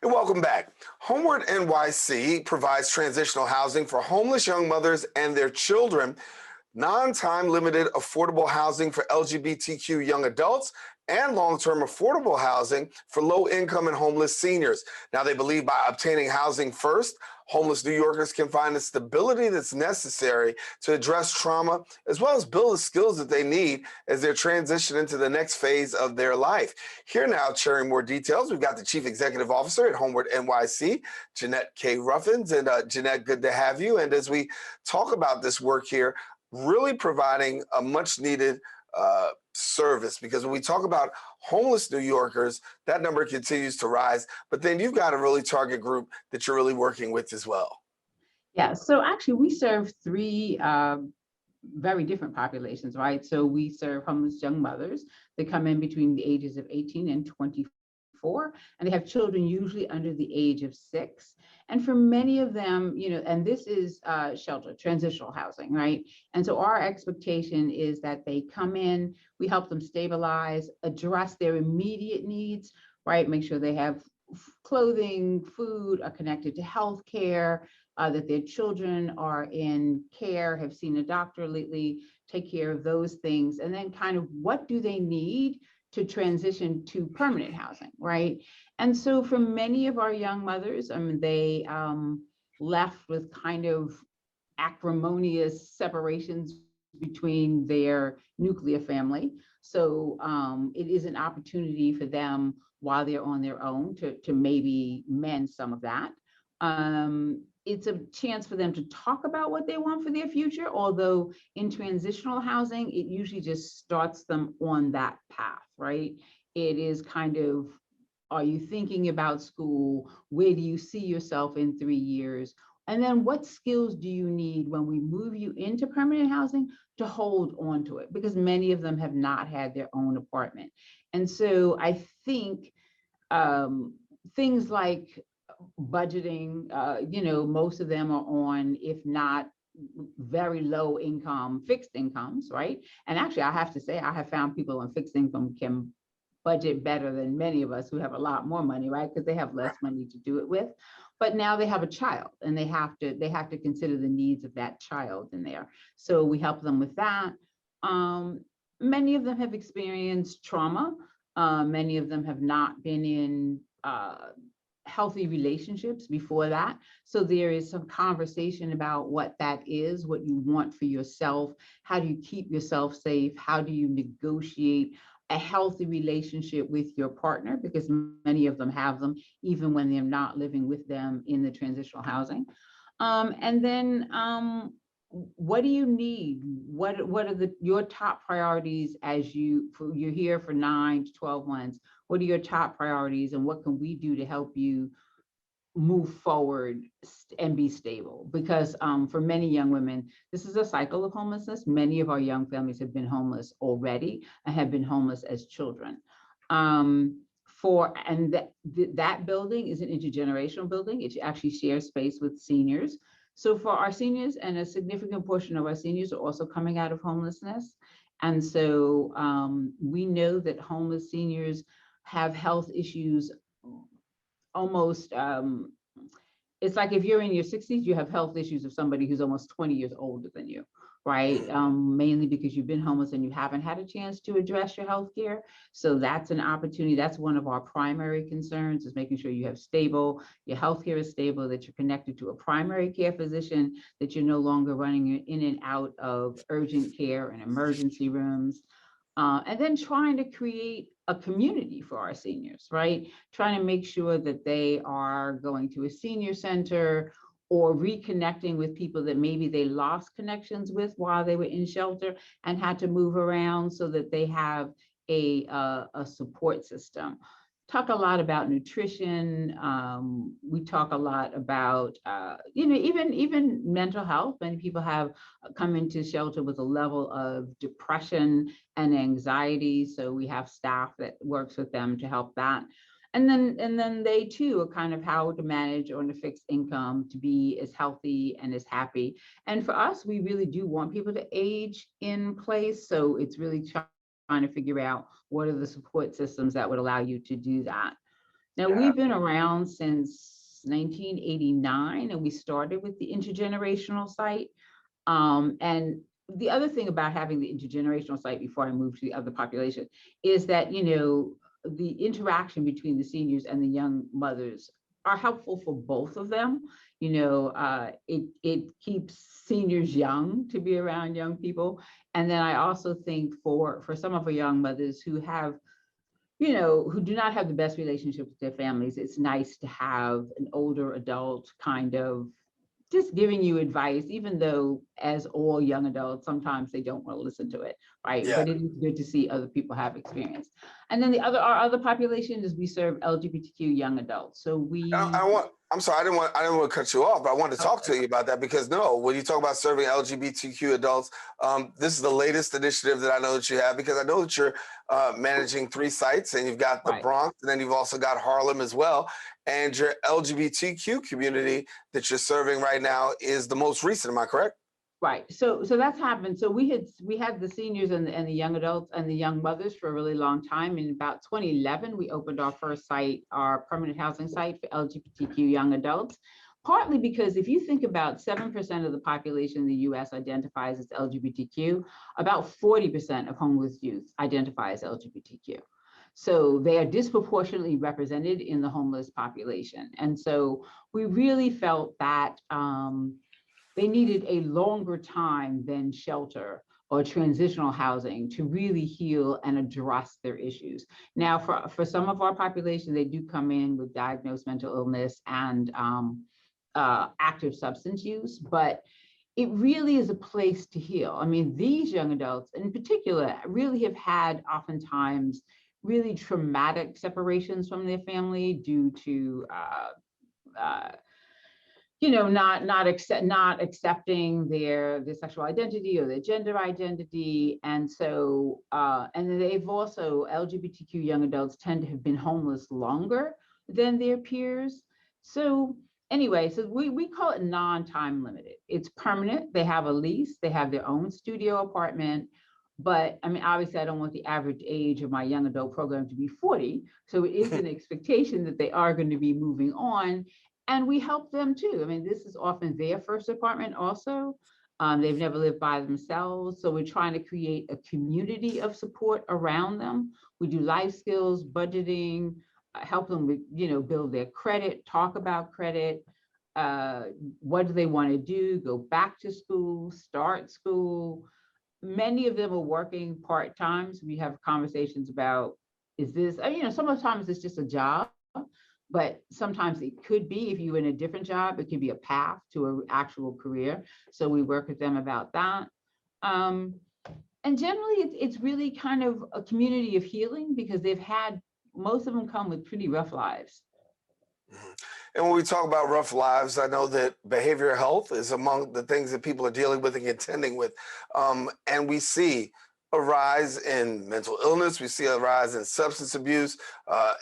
And welcome back. Homeward NYC provides transitional housing for homeless young mothers and their children, non-time limited affordable housing for LGBTQ young adults, and long-term affordable housing for low-income and homeless seniors. Now, they believe by obtaining housing first, homeless New Yorkers can find the stability that's necessary to address trauma, as well as build the skills that they need as they transition into the next phase of their life. Here now, sharing more details, we've got the Chief Executive Officer at Homeward NYC, Jeanette K. Ruffins. And Jeanette, good to have you. And as we talk about this work here, really providing a much needed service, because when we talk about homeless New Yorkers, that number continues to rise. But then you've got a really target group that you're really working with as well. Yeah, so actually we serve three very different populations, right? So we serve homeless young mothers. They come in between the ages of 18 and 24, and they have children usually under the age of 6. And for many of them, and this is shelter, transitional housing, right? And so our expectation is that they come in, we help them stabilize, address their immediate needs, right? Make sure they have clothing, food, are connected to healthcare, that their children are in care, have seen a doctor lately, take care of those things. And then kind of what do they need to transition to permanent housing, right? And so for many of our young mothers, they left with kind of acrimonious separations between their nuclear family. So it is an opportunity for them while they're on their own to maybe mend some of that. It's a chance for them to talk about what they want for their future, although in transitional housing, it usually just starts them on that path, right? It is kind of, are you thinking about school? Where do you see yourself in 3 years? And then what skills do you need when we move you into permanent housing to hold on to it? Because many of them have not had their own apartment. And so I think things like budgeting, most of them are on, if not very low income, fixed incomes, right? And actually, I have to say, I have found people on fixed income can budget better than many of us who have a lot more money, right? Because they have less money to do it with. But now they have a child, and they have to consider the needs of that child in there. So we help them with that. Many of them have experienced trauma. Many of them have not been in healthy relationships before that. So there is some conversation about what that is, what you want for yourself. How do you keep yourself safe? How do you negotiate a healthy relationship with your partner? Because many of them have them, even when they're not living with them in the transitional housing. And then what do you need? What are your top priorities as you're here for 9 to 12 months? What are your top priorities, and what can we do to help you move forward and be stable? Because for many young women, this is a cycle of homelessness. Many of our young families have been homeless already and have been homeless as children. That building is an intergenerational building. It actually shares space with seniors. So for our seniors, and a significant portion of our seniors are also coming out of homelessness. And so we know that homeless seniors have health issues almost, it's like if you're in your 60s, you have health issues of somebody who's almost 20 years older than you, right? Mainly because you've been homeless and you haven't had a chance to address your health care. So that's an opportunity. That's one of our primary concerns, is making sure you have your health care is stable, that you're connected to a primary care physician, that you're no longer running in and out of urgent care and emergency rooms. And then trying to create a community for our seniors, right? Trying to make sure that they are going to a senior center or reconnecting with people that maybe they lost connections with while they were in shelter and had to move around, so that they have a support system. Talk a lot about nutrition. We talk a lot about, even mental health. Many people have come into shelter with a level of depression and anxiety. So we have staff that works with them to help that. And then they too are kind of how to manage on a fixed income to be as healthy and as happy. And for us, we really do want people to age in place. So it's really trying to figure out what are the support systems that would allow you to do that. Now, Yeah. we've been around since 1989, and we started with the intergenerational site. And the other thing about having the intergenerational site before I move to the other population is that, the interaction between the seniors and the young mothers are helpful for both of them. It keeps seniors young to be around young people. And then I also think for some of our young mothers who have who do not have the best relationship with their families, it's nice to have an older adult kind of just giving you advice, even though as all young adults, sometimes they don't want to listen to it, right? Yeah. But it is good to see other people have experience. And then our other population is we serve LGBTQ young adults. So I'm sorry, I didn't want to cut you off, but I wanted to talk okay, to you about that because no, when you talk about serving LGBTQ adults, this is the latest initiative that I know that you have because I know that you're managing 3 sites and you've got the right. Bronx and then you've also got Harlem as well. And your LGBTQ community that you're serving right now is the most recent. Am I correct? Right. So that's happened. So we had the seniors and the young adults and the young mothers for a really long time. In about 2011, we opened our first site, our permanent housing site for LGBTQ young adults. Partly because if you think about 7% of the population in the US identifies as LGBTQ, about 40% of homeless youth identify as LGBTQ. So they are disproportionately represented in the homeless population. And so we really felt that they needed a longer time than shelter or transitional housing to really heal and address their issues. Now, for some of our population, they do come in with diagnosed mental illness and active substance use, but it really is a place to heal. I mean, these young adults in particular really have had oftentimes really traumatic separations from their family due to not accepting their sexual identity or their gender identity. And so and they've also, LGBTQ young adults tend to have been homeless longer than their peers. So anyway, so we call it non-time limited. It's permanent. They have a lease, they have their own studio apartment. But I mean, obviously, I don't want the average age of my young adult program to be 40. So it is an expectation that they are going to be moving on. And we help them too. I mean, this is often their first apartment also. They've never lived by themselves. So we're trying to create a community of support around them. We do life skills, budgeting, help them with, build their credit, talk about credit. What do they want to do? Go back to school, start school. Many of them are working part-time. So we have conversations about, is this, sometimes it's just a job, but sometimes it could be, if you're in a different job, it could be a path to an actual career. So we work with them about that. And generally, it's really kind of a community of healing because most of them come with pretty rough lives. And when we talk about rough lives, I know that behavioral health is among the things that people are dealing with and contending with. And we see a rise in mental illness, we see a rise in substance abuse,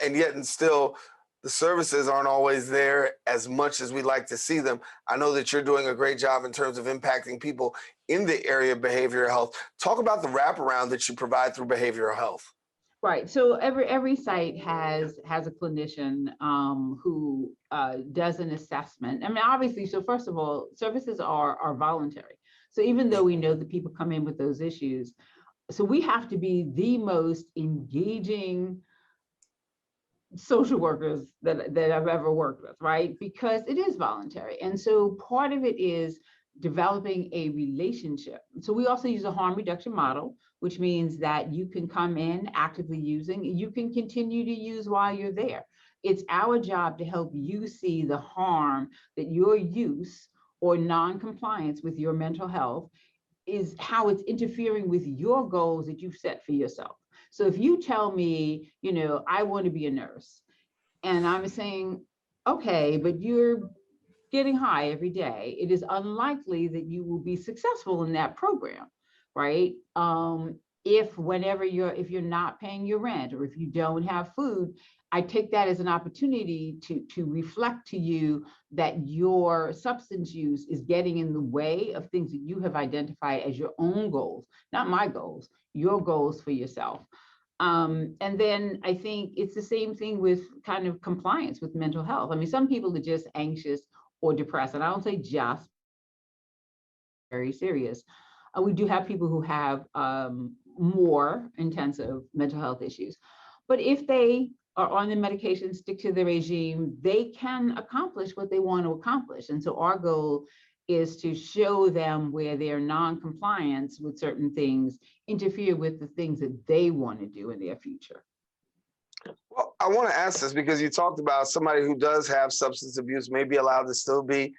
and yet and still the services aren't always there as much as we'd like to see them. I know that you're doing a great job in terms of impacting people in the area of behavioral health. Talk about the wraparound that you provide through behavioral health. Right. So every site has a clinician who does an assessment. I mean, obviously, so first of all, services are voluntary. So even though we know that people come in with those issues, so we have to be the most engaging social workers that I've ever worked with, right? Because it is voluntary. And so part of it is developing a relationship. So we also use a harm reduction model, which means that you can come in actively using, you can continue to use while you're there. It's our job to help you see the harm that your use or non-compliance with your mental health is, how it's interfering with your goals that you've set for yourself. So if you tell me, I want to be a nurse, and I'm saying, okay, but you're getting high every day, it is unlikely that you will be successful in that program, right? If you're not paying your rent, or if you don't have food, I take that as an opportunity to reflect to you that your substance use is getting in the way of things that you have identified as your own goals, not my goals, your goals for yourself. And then I think it's the same thing with kind of compliance with mental health. I mean, some people are just anxious or depressed, and I don't say just, very serious. We do have people who have more intensive mental health issues. But if they are on the medication, stick to the regime, they can accomplish what they want to accomplish. And so our goal is to show them where their non-compliance with certain things interfere with the things that they want to do in their future. Well, I want to ask this because you talked about somebody who does have substance abuse may be allowed to still be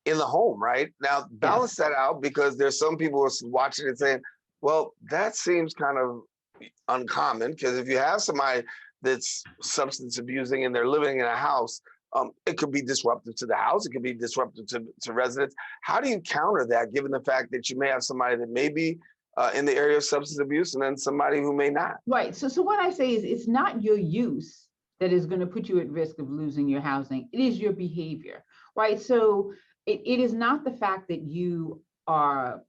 in the home, right? Now, balance that out, because there's some people who are watching and saying, well, that seems kind of uncommon, because if you have somebody that's substance abusing and they're living in a house, it could be disruptive to the house. It could be disruptive to residents. How do you counter that, given the fact that you may have somebody that may be in the area of substance abuse and then somebody who may not? Right. So what I say is it's not your use that is going to put you at risk of losing your housing. It is your behavior, right? So it is not the fact that you are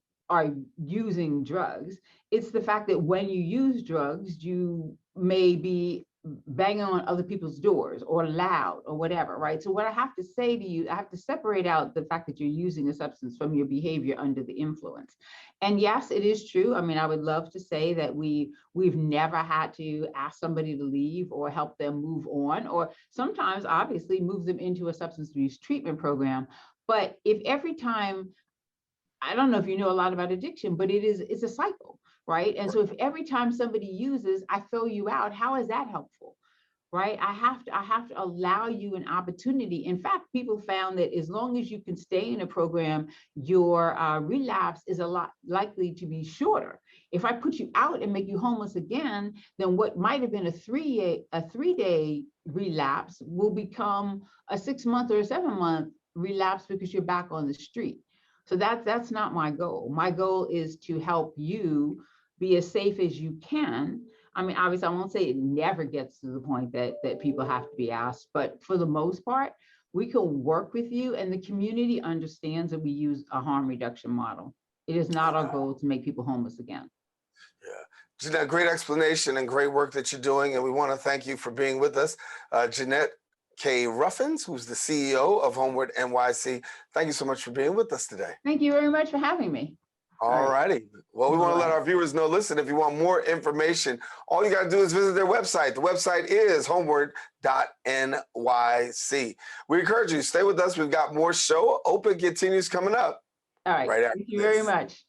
using drugs. It's the fact that when you use drugs, you may be banging on other people's doors or loud or whatever, right? So what I have to say to you, I have to separate out the fact that you're using a substance from your behavior under the influence. And yes, it is true. I mean, I would love to say that we've never had to ask somebody to leave or help them move on, or sometimes obviously move them into a substance abuse treatment program. But if every time, I don't know if you know a lot about addiction, but it's a cycle, right? And so if every time somebody uses, I throw you out, how is that helpful? Right? I have to allow you an opportunity. In fact, people found that as long as you can stay in a program, your relapse is a lot likely to be shorter. If I put you out and make you homeless again, then what might have been a 3-day relapse will become a 6-month or a 7-month relapse because you're back on the street. So that's not my goal. My goal is to help you be as safe as you can. I mean, obviously, I won't say it never gets to the point that people have to be asked, but for the most part, we can work with you, and the community understands that we use a harm reduction model. It is not our goal to make people homeless again. Yeah. Jeanette, great explanation and great work that you're doing. And we want to thank you for being with us. Jeanette K. Ruffins, who's the CEO of Homeward NYC. Thank you so much for being with us today. Thank you very much for having me. All righty. Well, we want to let our viewers know, listen, if you want more information, all you got to do is visit their website. The website is homeward.nyc. We encourage you, stay with us. We've got more show. Open continues coming up. All right. Right after Thank you very this. much.